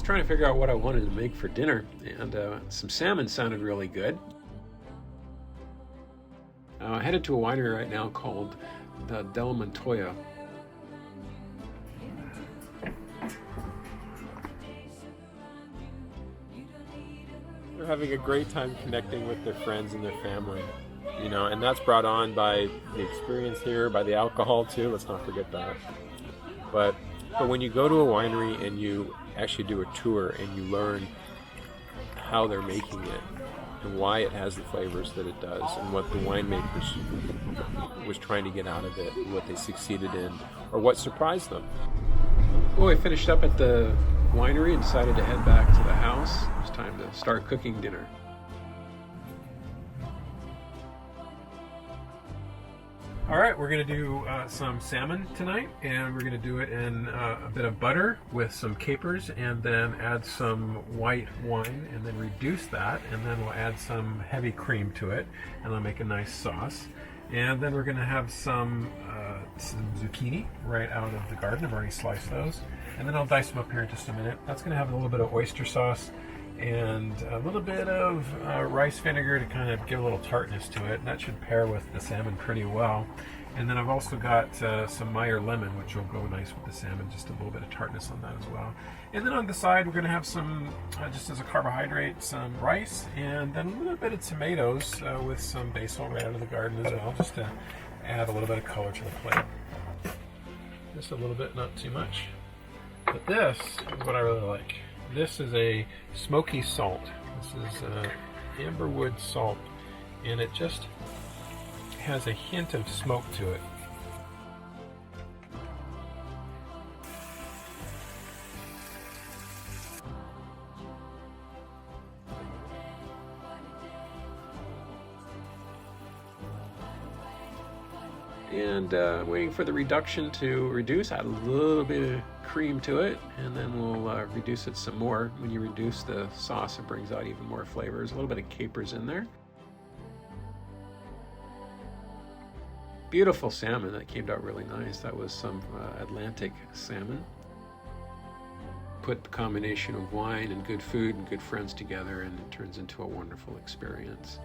trying to figure out what I wanted to make for dinner, and some salmon sounded really good. Headed to a winery right now called the Del Montoya. They're having a great time connecting with their friends and their family, you know, and that's brought on by the experience here, by the alcohol too. Let's not forget that. But when you go to a winery and you actually do a tour and you learn how they're making it and why it has the flavors that it does and what the winemakers was trying to get out of it and what they succeeded in or what surprised them. Well, we finished up at the winery and decided to head back to the house. It was time to start cooking dinner. All right, we're gonna do some salmon tonight, and we're gonna do it in a bit of butter with some capers, and then add some white wine, and then reduce that, and then we'll add some heavy cream to it, and I'll make a nice sauce. And then we're gonna have some zucchini right out of the garden. I've already sliced those, and then I'll dice them up here in just a minute. That's gonna have a little bit of oyster sauce and a little bit of rice vinegar to kind of give a little tartness to it, and that should pair with the salmon pretty well. And then I've also got some Meyer lemon, which will go nice with the salmon, just a little bit of tartness on that as well. And then on the side, we're gonna have some, just as a carbohydrate, some rice, and then a little bit of tomatoes with some basil right out of the garden as well, just to add a little bit of color to the plate. Just a little bit, not too much. But this is what I really like. This is a smoky salt. This is amberwood salt, and it just has a hint of smoke to it. And waiting for the reduction to reduce, add a little bit of cream to it, and then we'll reduce it some more. When you reduce the sauce, it brings out even more flavors. A little bit of capers in there. Beautiful salmon. That came out really nice. That was some Atlantic salmon. Put the combination of wine and good food and good friends together, and it turns into a wonderful experience.